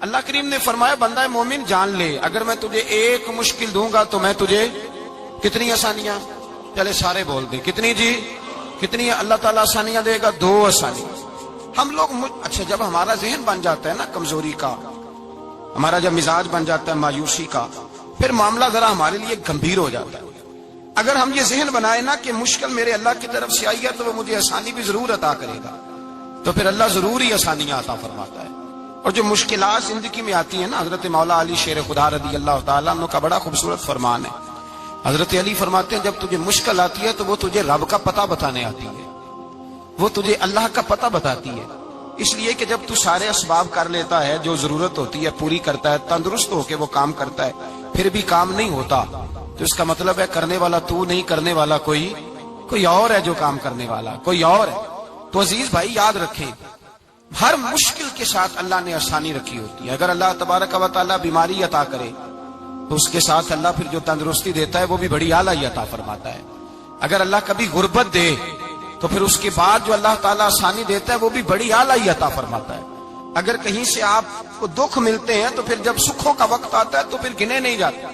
اللہ کریم نے فرمایا بندہ مومن جان لے اگر میں تجھے ایک مشکل دوں گا تو میں تجھے کتنی آسانیاں، چلے سارے بول دیں کتنی جی، کتنی اللہ تعالیٰ آسانیاں دے گا؟ 2 آسانیاں۔ ہم لوگ اچھا جب ہمارا ذہن بن جاتا ہے نا کمزوری کا، ہمارا جب مزاج بن جاتا ہے مایوسی کا، پھر معاملہ ذرا ہمارے لیے گمبھیر ہو جاتا ہے۔ اگر ہم یہ ذہن بنائے نا کہ مشکل میرے اللہ کی طرف سے آئی ہے تو وہ مجھے آسانی بھی ضرور عطا کرے گا، تو پھر اللہ ضرور ہی آسانیاں عطا فرماتا ہے۔ اور جو مشکلات زندگی میں آتی ہیں نا، حضرت مولا علی شیر خدا رضی اللہ تعالیٰ عنہ کا بڑا خوبصورت فرمان ہے۔ حضرت علی فرماتے ہیں جب تجھے مشکل آتی ہے تو وہ تجھے رب کا پتہ بتانے آتی ہے، وہ تجھے اللہ کا پتہ بتاتی ہے، اس لیے کہ جب تو سارے اسباب کر لیتا ہے، جو ضرورت ہوتی ہے پوری کرتا ہے، تندرست ہو کے وہ کام کرتا ہے، پھر بھی کام نہیں ہوتا، تو اس کا مطلب ہے کرنے والا تو نہیں، کرنے والا کوئی اور ہے جو کام کرنے والا، کوئی اور ہے۔ تو عزیز بھائی یاد رکھیں، ہر مشکل کے ساتھ اللہ نے آسانی رکھی ہوتی ہے۔ اگر اللہ تبارک و تعالیٰ بیماری عطا کرے تو اس کے ساتھ اللہ پھر جو تندرستی دیتا ہے وہ بھی بڑی اعلیٰ ہی عطا فرماتا ہے۔ اگر اللہ کبھی غربت دے تو پھر اس کے بعد جو اللہ تعالیٰ آسانی دیتا ہے وہ بھی بڑی اعلیٰ ہی عطا فرماتا ہے۔ اگر کہیں سے آپ کو دکھ ملتے ہیں تو پھر جب سکھوں کا وقت آتا ہے تو پھر گنے نہیں جاتے۔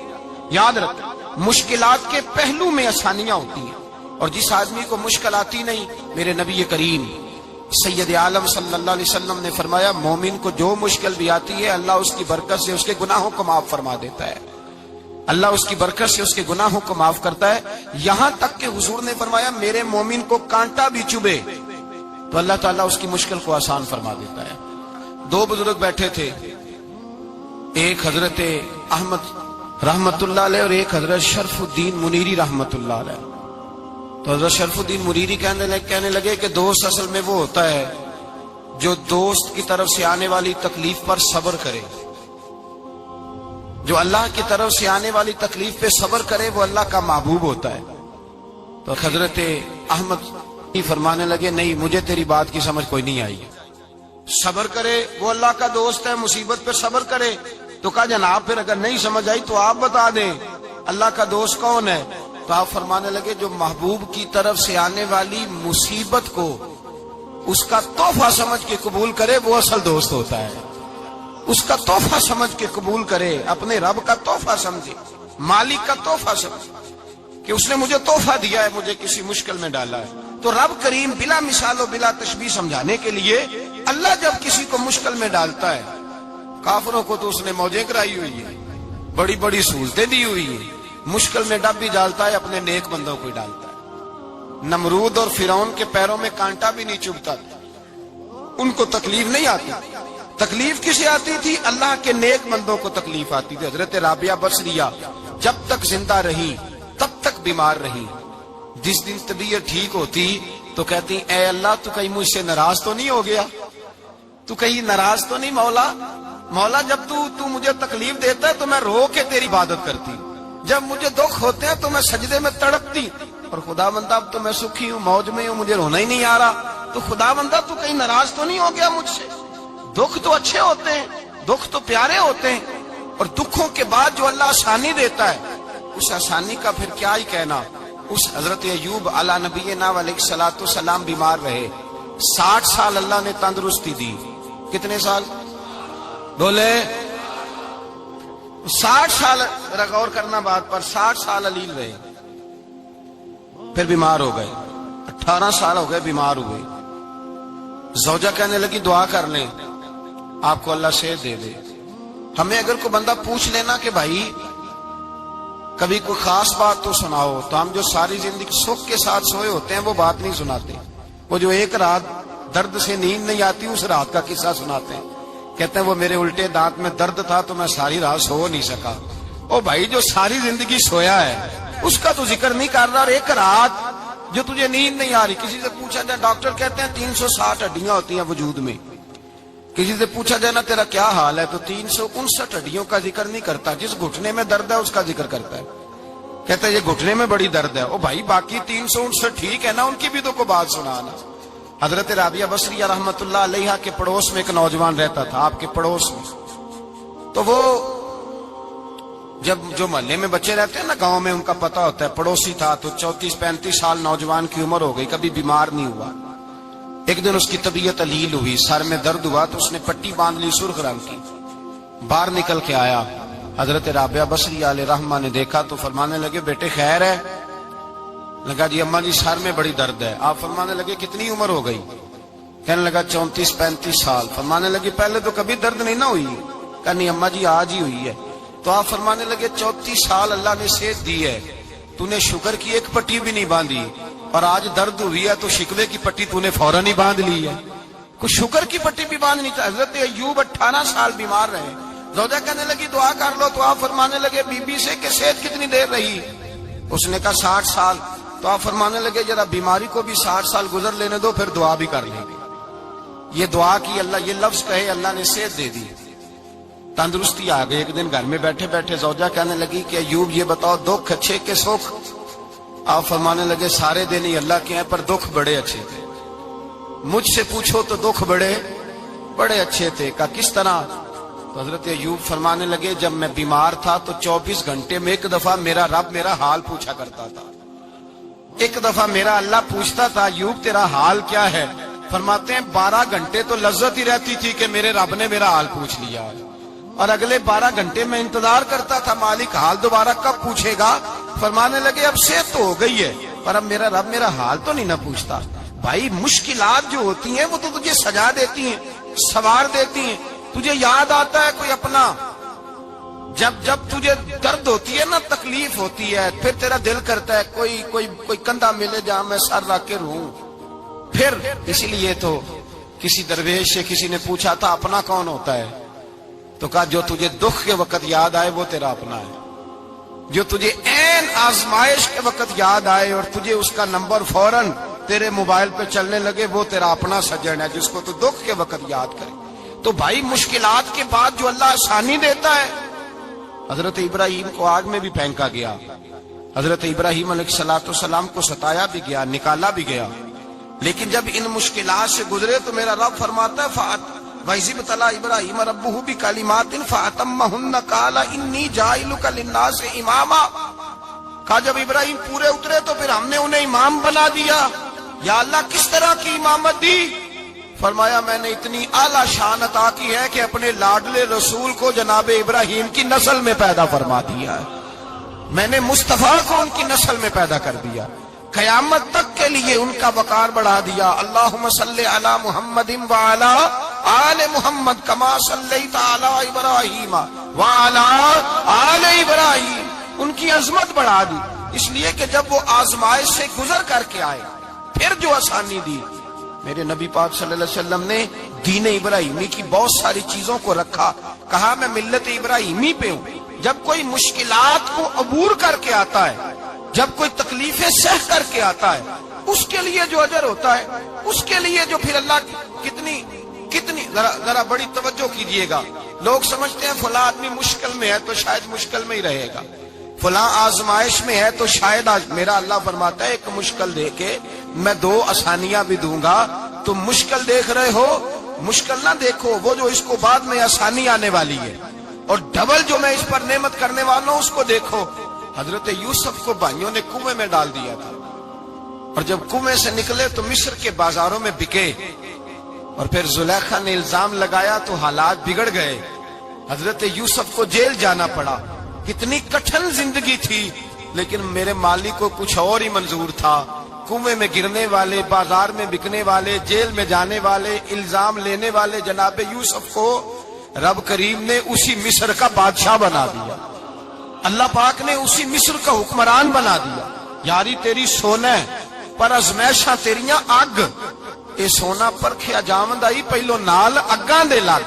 یاد رکھیں مشکلات کے پہلو میں آسانیاں ہوتی ہیں، اور جس آدمی کو مشکل آتی نہیں، میرے نبی کریم سید عالم صلی اللہ علیہ وسلم نے فرمایا مومن کو جو مشکل بھی آتی ہے اللہ اس کی برکت سے اس کے گناہوں کو معاف فرما دیتا ہے، اللہ اس کی برکت سے اس کے گناہوں کو معاف کرتا ہے، یہاں تک کہ حضور نے فرمایا میرے مومن کو کانٹا بھی چبھے تو اللہ تعالیٰ اس کی مشکل کو آسان فرما دیتا ہے۔ 2 بزرگ بیٹھے تھے، ایک حضرت احمد رحمت اللہ علیہ اور ایک حضرت شرف الدین منیری رحمت اللہ علیہ۔ تو حضرت شرف الدین منیری کہنے لگے کہ دوست اصل میں وہ ہوتا ہے جو دوست کی طرف سے آنے والی تکلیف پر صبر کرے، جو اللہ کی طرف سے آنے والی تکلیف پہ صبر کرے وہ اللہ کا محبوب ہوتا ہے۔ تو حضرت احمد فرمانے لگے نہیں مجھے تیری بات کی سمجھ کوئی نہیں آئی، صبر کرے وہ اللہ کا دوست ہے، مصیبت پہ صبر کرے۔ تو کہا جناب پھر اگر نہیں سمجھ آئی تو آپ بتا دیں اللہ کا دوست کون ہے؟ تو آپ فرمانے لگے جو محبوب کی طرف سے آنے والی مصیبت کو اس کا تحفہ سمجھ کے قبول کرے وہ اصل دوست ہوتا ہے، اس کا تحفہ سمجھ کے قبول کرے، اپنے رب کا تحفہ سمجھے، مالک کا تحفہ سمجھے کہ اس نے مجھے تحفہ دیا ہے، مجھے کسی مشکل میں ڈالا ہے۔ تو رب کریم بلا مثال و بلا تشبیہ سمجھانے کے لیے اللہ جب کسی کو مشکل میں ڈالتا ہے، کافروں کو تو اس نے موجیں کرائی ہوئی ہے، بڑی بڑی سہولتیں دی ہوئی ہیں، مشکل میں ڈب بھی ڈالتا ہے، اپنے نیک بندوں کو ہی ڈالتا ہے۔ نمرود اور فرعون کے پیروں میں کانٹا بھی نہیں چبھتا، ان کو تکلیف نہیں آتی، تکلیف کسے آتی تھی؟ اللہ کے نیک بندوں کو تکلیف آتی تھی۔ حضرت رابعہ بصریہ جب تک زندہ رہی تب تک بیمار رہی، جس دن طبیعت ٹھیک ہوتی تو کہتی اے اللہ تو کہیں مجھ سے ناراض تو نہیں ہو گیا، تو کہیں ناراض تو نہیں مولا جب تو مجھے تکلیف دیتا ہے تو میں رو کے تیری عبادت کرتی، جب مجھے دکھ ہوتے ہیں تو میں سجدے میں تڑپتی، اور خدا بندہ اب تو میں سکھی ہوں، موج میں ہوں، مجھے رونا ہی نہیں آ رہا، تو خدا بندہ تو کہیں ناراض تو نہیں ہو گیا مجھ سے؟ دکھ تو اچھے ہوتے ہیں، دکھ تو پیارے ہوتے ہیں، اور دکھوں کے بعد جو اللہ آسانی دیتا ہے اس آسانی کا پھر کیا ہی کہنا۔ اس حضرت ایوب علی نبینا علیہ الصلوۃ والسلام بیمار رہے، 60 سال اللہ نے تندرستی دی۔ کتنے سال بولے؟ 60 سال، غور کرنا بات پر، 60 سال علیل رہے، پھر بیمار ہو گئے، 18 سال ہو گئے بیمار ہوئے۔ زوجہ کہنے لگی دعا کر لیں آپ کو اللہ صحت دے دے۔ ہمیں اگر کوئی بندہ پوچھ لینا کہ بھائی کبھی کوئی خاص بات تو سناؤ، تو ہم جو ساری زندگی سکھ کے ساتھ سوئے ہوتے ہیں وہ بات نہیں سناتے، وہ جو ایک رات درد سے نیند نہیں آتی اس رات کا قصہ سناتے ہیں، کہتے ہیں وہ میرے الٹے دانت میں درد تھا تو میں ساری رات سو نہیں سکا۔ او بھائی جو ساری زندگی سویا ہے اس کا تو ذکر نہیں کر رہا، اور ایک رات جو تجھے نیند نہیں آ رہی، کسی سے پوچھا جائے، ڈاکٹر کہتے ہیں 360 ہڈیاں ہوتی ہیں وجود میں، کسی سے پوچھا جائے نا تیرا کیا حال ہے تو 359 ہڈیوں کا ذکر نہیں کرتا، جس گھٹنے میں درد ہے اس کا ذکر کرتا ہے، کہتا ہے یہ گھٹنے میں بڑی درد ہے۔ او بھائی باقی 359 ٹھیک ہے نا، ان کی بھی تو کوئی بات سنانا۔ حضرت رابعہ بصریہ رحمت اللہ علیہ کے پڑوس میں ایک نوجوان رہتا تھا، آپ کے پڑوس میں، تو وہ جب جو محلے میں بچے رہتے ہیں نا گاؤں میں، ان کا پتہ ہوتا ہے، پڑوسی تھا تو 34-35 سال نوجوان کی عمر ہو گئی، کبھی بیمار نہیں ہوا۔ ایک دن اس کی طبیعت علیل ہوئی، سر میں درد ہوا تو اس نے پٹی باندھ لی سرخ رنگ کی، باہر نکل کے آیا، حضرت رابعہ بصری علیہ رحمہ نے دیکھا تو فرمانے لگے بیٹے خیر ہے؟ لگا جی اماں جی سر میں بڑی درد ہے۔ آپ فرمانے لگے کتنی عمر ہو گئی؟ کہنے لگا 34-35 سال۔ فرمانے لگے پہلے تو کبھی درد نہیں نہ ہوئی؟ کہا نہیں اماں جی آج ہی ہوئی ہے۔ تو آپ فرمانے لگے 34 سال اللہ نے صحت دی ہے، تو نے شکر کی ایک پٹی بھی نہیں باندھی، اور آج درد ہوئی ہے تو شکوے کی پٹی تو نے فوراً ہی باندھ لی ہے، کوئی شکر کی پٹی بھی باندھنی چاہیے۔ حضرت ایوب 18 سال بیمار رہے، زوجہ کہنے لگی دعا کر لو، تو آپ فرمانے لگے بی بی سے کہ صحت کتنی دیر رہی؟ اس نے کہا 60 سال۔ تو آپ فرمانے لگے ذرا بیماری کو بھی 60 سال گزر لینے دو، پھر دعا بھی کر لیں گے۔ یہ دعا کی، اللہ یہ لفظ کہے اللہ نے صحت دے دی، تندرستی آ گئی۔ ایک دن گھر میں بیٹھے بیٹھے زوجہ کہنے لگی کہ ایوب یہ بتاؤ دکھ اچھے کہ سکھ؟ آپ فرمانے لگے سارے دن ہی اللہ کے ہیں پر دکھ بڑے اچھے تھے۔ مجھ سے پوچھو تو دکھ بڑے اچھے تھے۔ کہا کس طرح؟ تو حضرت ایوب فرمانے لگے جب میں بیمار تھا تو 24 گھنٹے میں ایک دفعہ میرا رب میرا حال پوچھا کرتا تھا، ایک دفعہ میرا اللہ پوچھتا تھا ایوب تیرا حال کیا ہے؟ فرماتے ہیں 12 گھنٹے تو لذت ہی رہتی تھی کہ میرے رب نے میرا حال پوچھ لیا، اور اگلے 12 گھنٹے میں انتظار کرتا تھا مالک حال دوبارہ کب پوچھے گا۔ فرمانے لگے اب صحت تو ہو گئی ہے پر اب میرا رب میرا حال تو نہیں نہ پوچھتا۔ بھائی مشکلات جو ہوتی ہیں وہ تو تجھے سجا دیتی ہیں، سوار دیتی ہیں، تجھے یاد آتا ہے کوئی اپنا۔ جب تجھے درد ہوتی ہے نا، تکلیف ہوتی ہے، پھر تیرا دل کرتا ہے کوئی کندھا ملے جہاں میں سر رکھ کے رہوں۔ پھر اسی لیے تو کسی درویش سے کسی نے پوچھا تھا اپنا کون ہوتا ہے؟ تو کہا جو تجھے دکھ کے وقت یاد آئے وہ تیرا اپنا ہے، جو تجھے عین آزمائش کے وقت یاد آئے اور تجھے اس کا نمبر فوراً تیرے موبائل پہ چلنے لگے وہ تیرا اپنا سجن ہے، جس کو تو دکھ کے وقت یاد کرے۔ تو بھائی مشکلات کے بعد جو اللہ آسانی دیتا ہے، حضرت ابراہیم کو آگ میں بھی پھینکا گیا، حضرت ابراہیم علیہ السلام کو ستایا بھی گیا، نکالا بھی گیا، لیکن جب ان مشکلات سے گزرے تو میرا رب فرماتا ہے وَإِذِ ابْتَلَىٰ إِبْرَاهِيمَ رَبُّهُ بِكَلِمَاتٍ فَأَتَمَّهُنَّ قَالَ إِنِّي جَاعِلُكَ لِلنَّاسِ إِمَامًا۔ کہا جب ابراہیم پورے اترے تو پھر ہم نے انہیں امام بنا دیا۔ یا اللہ کس طرح کی امامت دی؟ فرمایا میں نے اتنی اعلیٰ شان عطا کی ہے کہ اپنے لاڈلے رسول کو جناب ابراہیم کی نسل میں پیدا فرما دیا ہے، میں نے مصطفیٰ کو ان کی نسل میں پیدا کر دیا، قیامت تک کے لیے ان کا وقار بڑھا دیا۔ اللہم صلی علی محمد وعلی آل محمد کما صلیت علی ابراہیم وعلی آل ابراہیم، ان کی عظمت بڑھا دی، اس لیے کہ جب وہ آزمائش سے گزر کر کے آئے پھر جو آسانی دی۔ میرے نبی پاک صلی اللہ علیہ وسلم نے دین ابراہیمی کی بہت ساری چیزوں کو رکھا، کہا میں ملت ابراہیمی پہ ہوں۔ جب کوئی مشکلات کو عبور کر کے آتا ہے، جب کوئی تکلیفیں سہ کر کے آتا ہے، اس کے لیے جو اجر ہوتا ہے، اس کے لیے جو پھر اللہ کتنی ذرا بڑی توجہ کیجئے گا۔ لوگ سمجھتے ہیں فلاں آدمی مشکل میں ہے تو شاید مشکل میں ہی رہے گا، فلاں آزمائش میں ہے تو شاید میرا اللہ فرماتا ہے ایک مشکل دے کے میں 2 آسانیاں بھی دوں گا۔ تم مشکل دیکھ رہے ہو، مشکل نہ دیکھو، وہ جو اس کو بعد میں آسانی آنے والی ہے، اور ڈبل جو میں اس پر نعمت کرنے والا ہوں اس کو دیکھو۔ حضرت یوسف کو بھائیوں نے کنویں میں ڈال دیا تھا، اور جب کنویں سے نکلے تو مصر کے بازاروں میں بکے، اور پھر زلیخا نے الزام لگایا تو حالات بگڑ گئے، حضرت یوسف کو جیل جانا پڑا۔ کتنی کٹھن زندگی تھی، لیکن میرے مالک کو کچھ اور ہی منظور تھا۔ کنویں میں گرنے والے، بازار میں بکنے والے، جیل میں جانے والے، الزام لینے والے جناب یوسف کو رب کریم نے اسی مصر کا بادشاہ بنا دیا، اللہ پاک نے اسی مصر کا حکمران بنا دیا۔ یاری تیری سونا پر ازمیشاں تیریاں اگ، اے سونا پرکھیا جاوند آئی پہلو نال اگاں دے لگ،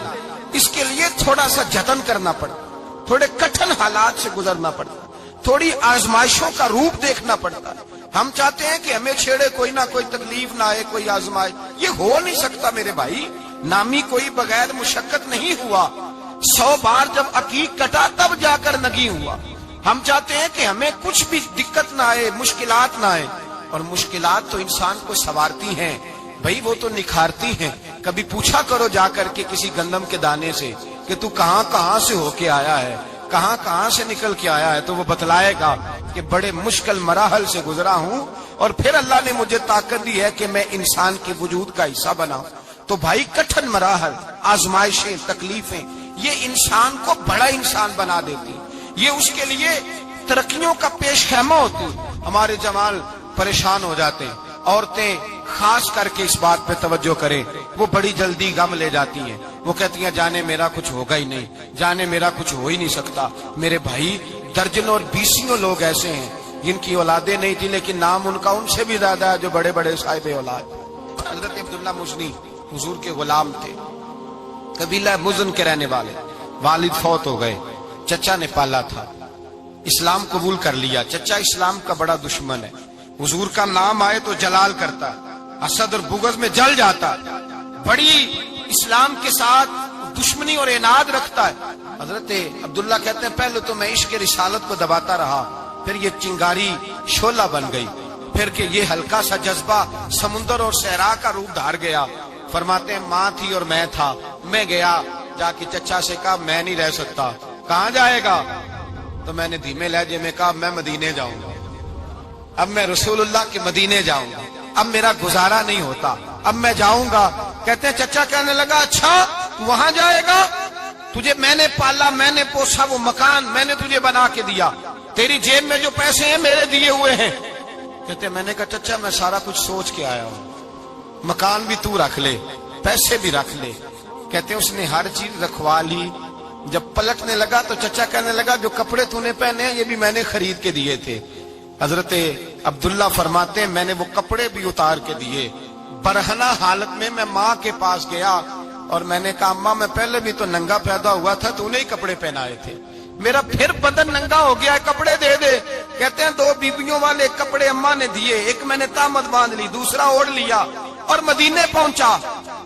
اس کے لیے تھوڑا سا جتن کرنا پڑتا، تھوڑے کٹھن حالات سے گزرنا پڑتا، تھوڑی آزمائشوں کا روپ دیکھنا پڑتا ہے۔ ہم چاہتے ہیں کہ ہمیں چھیڑے کوئی نہ کوئی تکلیف نہ آئے، کوئی آزمائش، یہ ہو نہیں سکتا میرے بھائی۔ نامی کوئی بغیر مشقت نہیں ہوا، 100 بار جب عقیق کٹا تب جا کر نگی ہوا۔ ہم چاہتے ہیں کہ ہمیں کچھ بھی دقت نہ آئے، مشکلات نہ آئے، اور مشکلات تو انسان کو سنوارتی ہیں بھائی، وہ تو نکھارتی ہیں۔ کبھی پوچھا کرو جا کر کے کسی گندم کے دانے سے کہ تو کہاں سے ہو کے آیا ہے، کہاں سے نکل کے آیا ہے، تو وہ بتلائے گا کہ بڑے مشکل مراحل سے گزرا ہوں، اور پھر اللہ نے مجھے طاقت دی ہے کہ میں انسان کے وجود کا حصہ بناؤں۔ تو بھائی کٹھن مراحل، آزمائشیں، تکلیفیں، یہ انسان کو بڑا انسان بنا دیتی، یہ اس کے لیے ترقیوں کا پیش خیمہ ہوتی۔ ہمارے جمال پریشان ہو جاتے ہیں، عورتیں خاص کر کے اس بات پہ توجہ کریں، وہ بڑی جلدی غم لے جاتی ہیں، وہ کہتی ہیں جانے میرا کچھ ہوگا ہی نہیں، جانے میرا کچھ ہو ہی نہیں سکتا۔ میرے بھائی درجنوں اور بیسیوں لوگ ایسے ہیں جن کی اولادیں نہیں تھی لیکن نام ان کا ان سے بھی زیادہ ہے جو بڑے بڑے صاحب اولاد۔ حضرت عبداللہ مزنی حضور کے غلام تھے، قبیلہ مزن کے رہنے والے، والد فوت ہو گئے، چچا نے پالا تھا، اسلام قبول کر لیا۔ چچا اسلام کا بڑا دشمن ہے، حضور کا نام آئے تو جلال کرتا، حسد اور بغض میں جل جاتا، بڑی اسلام کے ساتھ دشمنی اور عناد رکھتا ہے۔ حضرت عبداللہ کہتے ہیں پہلے تو میں عشق رسالت کو دباتا رہا، پھر یہ چنگاری شعلہ بن گئی، پھر کہ یہ ہلکا سا جذبہ سمندر اور صحرا کا روپ دھار گیا۔ فرماتے ہیں ماں تھی اور میں تھا، میں گیا جا کے چچا سے کہا میں نہیں رہ سکتا۔ کہاں جائے گا؟ تو میں نے دھیمے لہجے میں کہا میں مدینے جاؤں گا، اب میں رسول اللہ کے مدینے جاؤں گا، اب میرا گزارا نہیں ہوتا، اب میں جاؤں گا۔ کہتے ہیں چچا کہنے لگا اچھا تو وہاں جائے گا؟ تجھے میں نے پالا، میں نے پوسا، وہ مکان میں نے تجھے بنا کے دیا، تیری جیب میں جو پیسے ہیں میرے دیے ہوئے ہیں۔ کہتے ہیں میں نے کہا چچا میں سارا کچھ سوچ کے آیا ہوں، مکان بھی تو رکھ لے، پیسے بھی رکھ لے۔ کہتے ہیں اس نے ہر چیز رکھوا لی۔ جب پلٹنے لگا تو چچا کہنے لگا جو کپڑے تو نے پہنے ہیں یہ بھی میں نے خرید کے دیے تھے۔ حضرت عبداللہ فرماتے ہیں میں نے وہ کپڑے بھی اتار کے دیے، برہنہ حالت میں میں ماں کے پاس گیا اور میں نے کہا اماں میں پہلے بھی تو ننگا پیدا ہوا تھا، تو نے ہی کپڑے پہنائے تھے، میرا پھر بدن ننگا ہو گیا ہے، کپڑے دے دے۔ کہتے ہیں 2 بیبیوں والے کپڑے اماں نے دیے، ایک میں نے تامت باندھ لی، دوسرا اوڑھ لیا اور مدینے پہنچا۔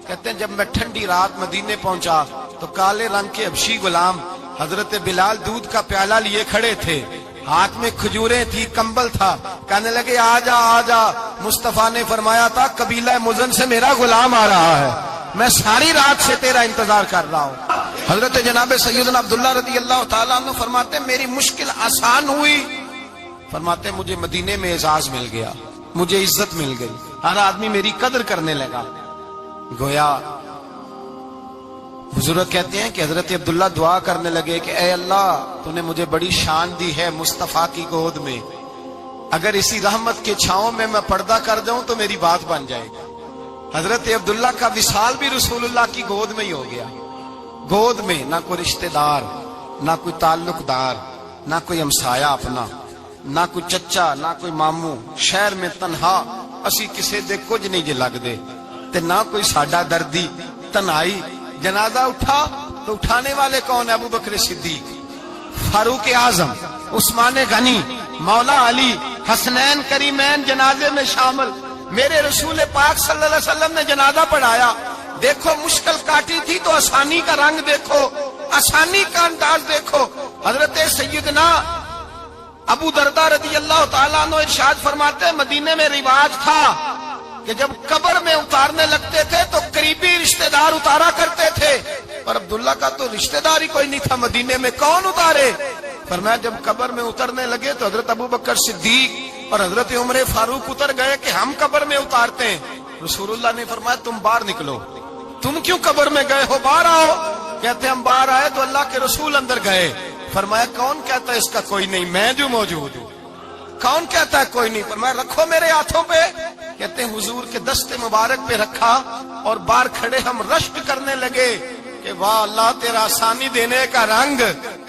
کہتے ہیں جب میں ٹھنڈی رات مدینے پہنچا تو کالے رنگ کے حبشی غلام حضرت بلال دودھ کا پیالہ لیے کھڑے تھے، ہاتھ میں کھجوریں تھی، کمبل تھا، کہنے لگے آ جا آ جا، مصطفیٰ نے فرمایا تھا قبیلہ مزن سے میرا غلام آ رہا ہے، میں ساری رات سے تیرا انتظار کر رہا ہوں۔ حضرت جناب سیدنا عبداللہ رضی اللہ تعالیٰ عنہ فرماتے ہیں میری مشکل آسان ہوئی، فرماتے ہیں مجھے مدینے میں اعزاز مل گیا، مجھے عزت مل گئی، ہر آدمی میری قدر کرنے لگا۔ گویا حضور کہتے ہیں کہ حضرت عبداللہ دعا کرنے لگے کہ اے اللہ تو نے مجھے بڑی شان دی ہے مصطفیٰ کی گود میں، اگر اسی رحمت کے چھاؤں میں پردہ کر جاؤں تو میری بات بن جائے گی۔ حضرت عبداللہ کا وصال بھی رسول اللہ کی گود میں ہی ہو گیا، گود میں نہ کوئی رشتہ دار، نہ کوئی تعلق دار، نہ کوئی ہمسایا اپنا، نہ کوئی چچا، نہ کوئی ماموں، شہر میں تنہا اسی کسے دے کچھ نہیں جے لگ دے تے نہ کوئی ساڈا دردی، تنہائی۔ جنازہ اٹھا تو اٹھانے والے کون؟ ابو بکر صدیق، فاروق اعظم، عثمان غنی، مولا علی، حسنین کریمین جنازے میں شامل۔ میرے رسول پاک صلی اللہ علیہ وسلم نے جنازہ پڑھایا، دیکھو مشکل کاٹی تھی تو آسانی کا رنگ دیکھو، آسانی کا انداز دیکھو۔ حضرت سیدنا ابو دردہ رضی اللہ تعالیٰ عنہ ارشاد فرماتے ہیں مدینے میں رواج تھا کہ جب قبر میں اتارنے لگتے تھے تو قریبی رشتہ دار اتارا کرتے تھے، اور عبداللہ کا تو رشتہ دار ہی کوئی نہیں تھا مدینے میں، کون اتارے؟ فرمایا جب قبر میں اترنے لگے تو حضرت ابو بکر صدیق اور حضرت عمر فاروق اتر گئے کہ ہم قبر میں اتارتے ہیں۔ رسول اللہ نے فرمایا تم باہر نکلو، تم کیوں قبر میں گئے ہو، باہر آؤ۔ کہتے ہم باہر آئے تو اللہ کے رسول اندر گئے، فرمایا کون کہتا ہے اس کا کوئی نہیں، میں جو موجود ہوں، کون کہتا ہے کوئی نہیں؟ فرمایا رکھو میرے ہاتھوں پہ۔ کہتے ہیں حضور کے دست مبارک پہ رکھا اور باہر کھڑے ہم رشک کرنے لگے کہ واہ اللہ تیرا آسانی دینے کا رنگ،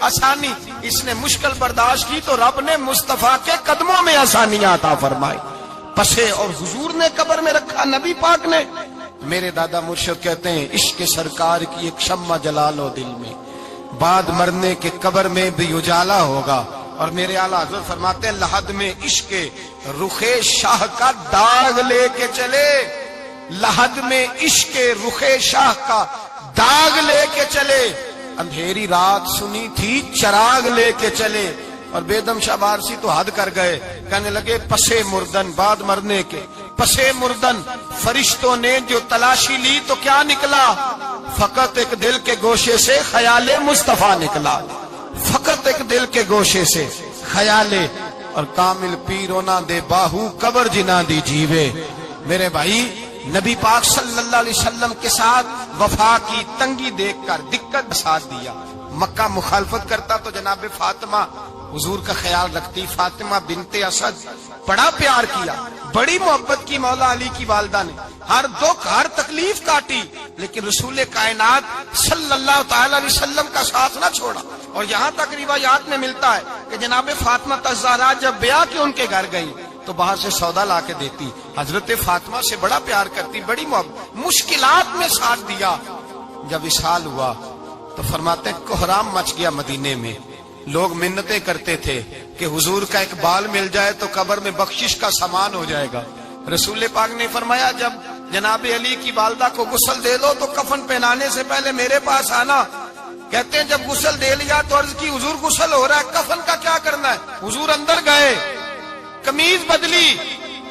آسانی۔ اس نے مشکل برداشت کی تو رب نے مصطفیٰ کے قدموں میں آسانیاں عطا فرمائی، پسے اور حضور نے قبر میں رکھا، نبی پاک نے۔ میرے دادا مرشد کہتے ہیں عشق سرکار کی ایک شمع جلا لو دل میں، بعد مرنے کے قبر میں بھی اجالا ہوگا۔ اور میرے اعلیٰ حضرت فرماتے ہیں لحد میں عشق رخ شاہ کا داغ لے کے چلے، لحد میں عشق رخ شاہ کا داغ لے کے چلے، اندھیری رات سنی تھی چراغ لے کے چلے۔ اور بیدم شاہ بارسی تو حد کر گئے، کہنے لگے پسے مردن، بعد مرنے کے پسے مردن فرشتوں نے جو تلاشی لی تو کیا نکلا؟ فقط ایک دل کے گوشے سے خیال مصطفیٰ نکلا، فقط ایک دل کے گوشے سے خیال۔ اور کامل پیرو نہ دے باہو قبر جنا دی جیوے۔ میرے بھائی نبی پاک صلی اللہ علیہ وسلم کے ساتھ وفا کی تنگی دیکھ کر دقت ساتھ دیا. مکہ مخالفت کرتا تو جناب فاطمہ حضور کا خیال رکھتی. فاطمہ بنت اسد بڑا پیار کیا, بڑی محبت کی مولا علی کی والدہ نے, ہر دکھ ہر تکلیف کاٹی, لیکن رسول کائنات صلی اللہ تعالی علیہ وسلم کا ساتھ نہ چھوڑا. اور یہاں تک روایات میں ملتا ہے کہ جناب فاطمہ الزہرا جب بیعہ کے ان کے گھر گئی تو باہر سے سودا لا کے دیتی. حضرت فاطمہ سے بڑا پیار کرتی, بڑی محبت, مشکلات میں ساتھ دیا. جب وصال ہوا تو فرماتے ہیں کوہرام مچ گیا مدینے میں. لوگ منتیں کرتے تھے کہ حضور کا ایک بال مل جائے تو قبر میں بخشش کا سامان ہو جائے گا. رسول پاک نے فرمایا جب جناب علی کی والدہ کو غسل دے دو تو کفن پہنانے سے پہلے میرے پاس آنا. کہتے ہیں جب غسل دے لیا تو عرض کی حضور غسل ہو رہا ہے, کفن کا کیا کرنا ہے؟ حضور اندر گئے, قمیض بدلی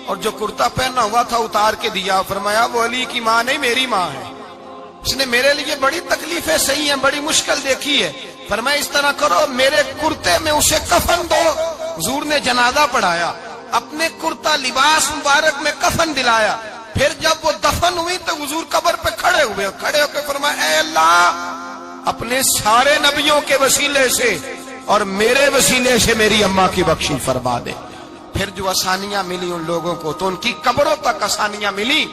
اور جو کرتا پہنا ہوا تھا اتار کے دیا. فرمایا وہ علی کی ماں نہیں میری ماں ہے, اس نے میرے لیے بڑی تکلیفیں سہی ہیں, بڑی مشکل دیکھی ہے. فرمایا اس طرح کرو میرے کرتے میں اسے کفن دو. حضور نے جنازہ پڑھایا, اپنے کرتا لباس مبارک میں کفن دلایا. پھر جب وہ دفن ہوئی تو حضور قبر پہ کھڑے ہوئے, کھڑے ہو کے فرمایا اے اللہ اپنے سارے نبیوں کے وسیلے سے اور میرے وسیلے سے میری اماں کی بخشی فرما دے. پھر جو آسانیاں ملی ان لوگوں کو تو ان کی قبروں تک آسانیاں ملی,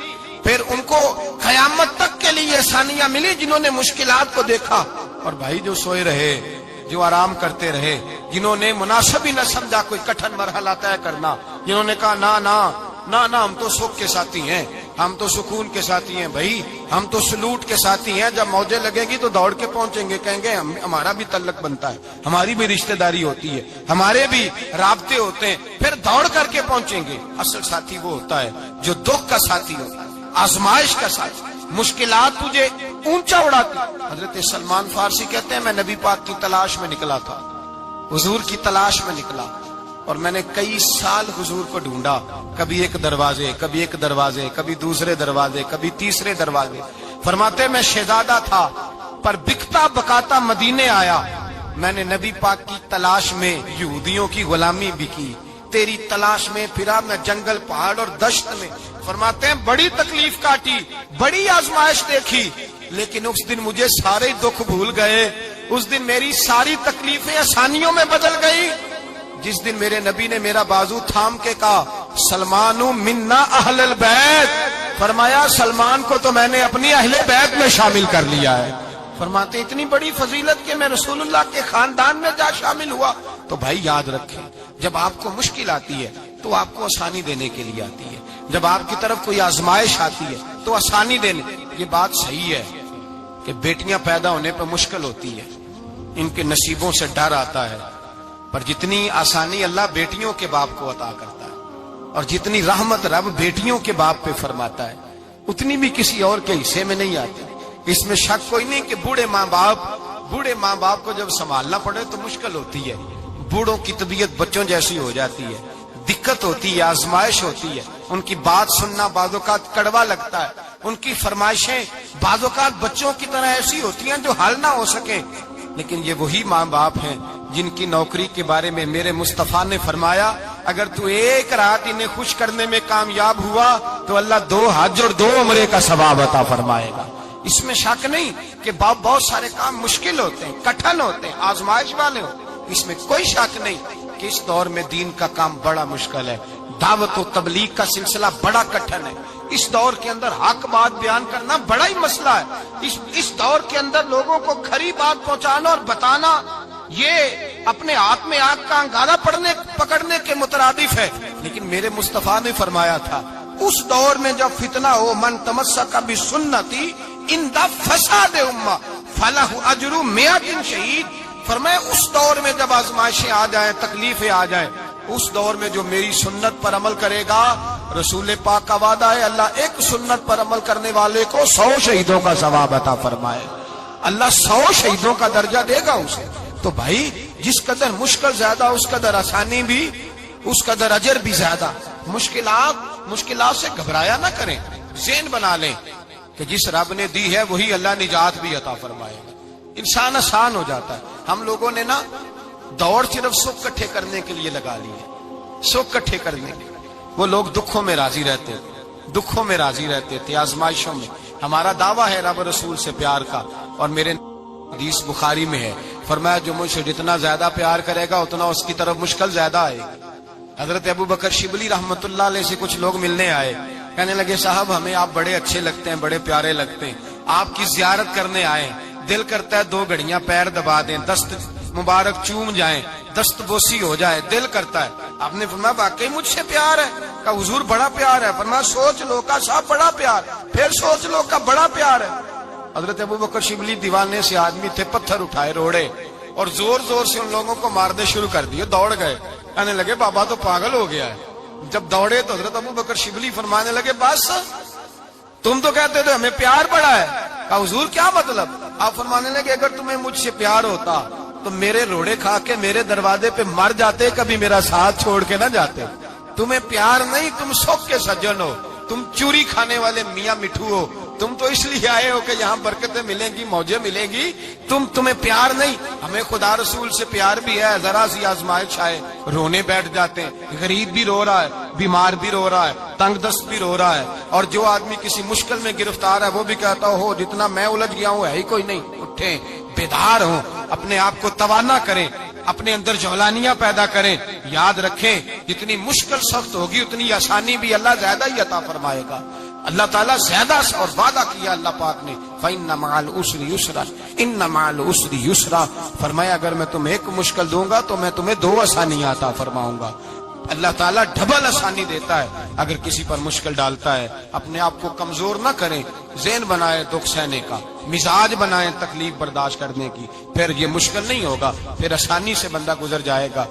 پھر ان کو قیامت تک کے لیے آسانیاں ملی جنہوں نے مشکلات کو دیکھا. اور بھائی جو سوئے رہے, جو آرام کرتے رہے, جنہوں نے مناسب ہی نہ سمجھا کوئی کٹھن مرحلہ طے کرنا, جنہوں نے کہا نا نا نا نا ہم تو سکھ کے ساتھی ہیں, ہم تو سکون کے ساتھی ہیں, بھائی ہم تو سلوٹ کے ساتھی ہیں, جب موجیں لگے گی تو دوڑ کے پہنچیں گے, کہیں گے ہمارا بھی تعلق بنتا ہے, ہماری بھی رشتہ داری ہوتی ہے, ہمارے بھی رابطے ہوتے ہیں, پھر دوڑ کر کے پہنچیں گے. اصل ساتھی وہ ہوتا ہے جو دکھ کا ساتھی ہوتا ہے, آزمائش کا ساتھی, مشکلات تجھے اونچا اڑاتی. حضرت سلمان فارسی کہتے ہیں میں نبی پاک کی تلاش میں نکلا تھا, حضور کی تلاش میں نکلا, اور میں نے کئی سال حضور کو ڈھونڈا, کبھی ایک دروازے, کبھی ایک دروازے, کبھی دوسرے دروازے, کبھی تیسرے دروازے. فرماتے میں شہزادہ تھا پر بکتا بکاتا مدینے آیا, میں نے نبی پاک کی تلاش میں یہودیوں کی غلامی بھی کی, تیری تلاش میں پھرا میں جنگل پہاڑ اور دشت میں. فرماتے ہیں بڑی تکلیف کاٹی, بڑی آزمائش دیکھی, لیکن اس دن مجھے سارے دکھ بھول گئے, اس دن میری ساری تکلیفیں آسانیوں میں بدل گئی. جس دن میرے نبی نے میرا بازو تھام کے کہا سلمانو منا اہل البیت, فرمایا سلمان کو تو میں نے اپنی اہل بیت میں شامل کر لیا ہے. فرماتے اتنی بڑی فضیلت کہ میں رسول اللہ کے خاندان میں جا شامل ہوا. تو بھائی یاد رکھیں جب آپ کو مشکل آتی ہے تو آپ کو آسانی دینے کے لیے آتی ہے, جب آپ کی طرف کوئی آزمائش آتی ہے تو آسانی دینے. یہ بات صحیح ہے کہ بیٹیاں پیدا ہونے پہ مشکل ہوتی ہے, ان کے نصیبوں سے ڈر آتا ہے, پر جتنی آسانی اللہ بیٹیوں کے باپ کو عطا کرتا ہے اور جتنی رحمت رب بیٹیوں کے باپ پہ فرماتا ہے اتنی بھی کسی اور کے حصے میں نہیں آتی. اس میں شک کوئی نہیں کہ بوڑھے ماں باپ کو جب سنبھالنا پڑے تو مشکل ہوتی ہے. بوڑھوں کی طبیعت بچوں جیسی ہو جاتی ہے, دقت ہوتی ہے, آزمائش ہوتی ہے, ان کی بات سننا بعض اوقات کڑوا لگتا ہے, ان کی فرمائشیں بعض اوقات بچوں کی طرح ایسی ہوتی ہیں جو حل نہ ہو سکیں. لیکن یہ وہی ماں باپ ہیں جن کی نوکری کے بارے میں میرے مصطفیٰ نے فرمایا اگر تو ایک رات انہیں خوش کرنے میں کامیاب ہوا تو اللہ 2 حج اور 2 عمرے کا ثواب عطا فرمائے گا. اس میں شک نہیں کہ بہت سارے کام مشکل ہوتے ہیں, کٹھن ہوتے ہیں, آزمائش والے ہوتے ہیں, اس میں کوئی شک نہیں کہ اس دور میں دین کا کام بڑا مشکل ہے, دعوت و تبلیغ کا سلسلہ بڑا کٹھن ہے, اس دور کے اندر حق بات بیان کرنا بڑا ہی مسئلہ ہے, اس دور کے اندر لوگوں کو کھری بات پہنچانا اور بتانا یہ اپنے ہاتھ میں آگ کا انگارہ پکڑنے کے مترادف ہے. لیکن میرے مصطفیٰ نے فرمایا تھا اس دور میں جب فتنہ ہو من تمسک بسنتی اندہ فساد امہ فلہ اجر 100 شہید. فرمایا اس دور میں جب آزمائشیں آ جائیں, تکلیفیں آ جائیں, اس دور میں جو میری سنت پر عمل کرے گا, رسول پاک کا وعدہ ہے اللہ ایک سنت پر عمل کرنے والے کو 100 شہیدوں کا ثواب عطا فرمائے, اللہ 100 شہیدوں کا درجہ دے گا اسے. تو بھائی جس قدر مشکل زیادہ اس قدر آسانی بھی, اس قدر اجر بھی زیادہ. مشکلات سے گھبرایا نہ کریں, ذہن بنا لیں کہ جس رب نے دی ہے وہی اللہ نجات بھی عطا فرمائے گا. انسان آسان ہو جاتا ہے. ہم لوگوں نے نا دوڑ صرف سکھ کٹھے کرنے کے لیے لگا لی ہے, سکھ کٹھے کرنے کے. وہ لوگ دکھوں میں راضی رہتے ہیں, دکھوں میں راضی رہتے تھے، آزمائشوں میں۔ ہمارا دعویٰ ہے رب رسول سے پیار کا، اور میرے حدیث بخاری میں ہے، فرمایا جو مجھ سے جتنا زیادہ پیار کرے گا اتنا اس کی طرف مشکل زیادہ آئے گی۔ حضرت ابو بکر شبلی رحمت اللہ علیہ سے کچھ لوگ ملنے آئے، کہنے لگے صاحب ہمیں آپ بڑے اچھے لگتے ہیں، بڑے پیارے لگتے ہیں، آپ کی زیارت کرنے آئے، دل کرتا ہے 2 گھڑیاں پیر دبا دیں، دست مبارک چوم جائیں، دست بوسی ہو جائے، دل کرتا ہے۔ آپ نے فرمایا واقعی مجھ سے پیار ہے؟ کہا حضور بڑا پیار ہے۔ فرمایا سوچ لو، کا صاحب بڑا پیار، پھر سوچ لو، کا بڑا پیار ہے۔ حضرت ابو بکر شبلی دیوانے سے آدمی تھے، پتھر اٹھائے روڑے اور زور زور سے ان لوگوں کو مارنے شروع کر دیے، دوڑ گئے، کہنے لگے بابا تو پاگل ہو گیا ہے۔ جب دوڑے تو حضرت ابو بکر شبلی فرمانے لگے بس تم تو کہتے تھے ہمیں پیار بڑا ہے۔ کہا حضور کیا مطلب؟ آپ فرمانے لگے اگر تمہیں مجھ سے پیار ہوتا تو میرے روڑے کھا کے میرے دروازے پہ مر جاتے، کبھی میرا ساتھ چھوڑ کے نہ جاتے۔ تمہیں پیار نہیں، تم سوکھ کے سجن ہو، تم چوری کھانے والے میاں مٹھو ہو، تم تو اس لیے آئے ہو کہ یہاں برکتیں ملیں گی، موجیں ملیں گی، تمہیں پیار نہیں۔ ہمیں خدا رسول سے پیار بھی ہے، ذرا سی آزمائش آئے رونے بیٹھ جاتے ہیں، غریب بھی رو رہا ہے، بیمار بھی رو رہا ہے، تنگ دست بھی رو رہا ہے، اور جو آدمی کسی مشکل میں گرفتار ہے وہ بھی کہتا ہو جتنا میں الجھ گیا ہوں ہے ہی کوئی نہیں۔ اٹھیں، بیدار ہوں، اپنے آپ کو توانا کریں، اپنے اندر جولانیاں پیدا کریں، یاد رکھیں جتنی مشکل سخت ہوگی اتنی آسانی بھی اللہ زیادہ ہی عطا فرمائے گا۔ اللہ تعالیٰ زیادہ اور وعدہ کیا اللہ پاک نے، فَإِنَّ مَعَ الْعُسْرِ يُسْرًا إِنَّ مَعَ الْعُسْرِ يُسْرًا، فرمایا اگر میں تمہیں ایک مشکل دوں گا تو میں تمہیں 2 آسانیاں عطا فرماؤں گا۔ اللہ تعالیٰ ڈبل آسانی دیتا ہے اگر کسی پر مشکل ڈالتا ہے۔ اپنے آپ کو کمزور نہ کریں، ذہن بنائے دکھ سہنے کا، مزاج بنائیں تکلیف برداشت کرنے کی، پھر یہ مشکل نہیں ہوگا، پھر آسانی سے بندہ گزر جائے گا۔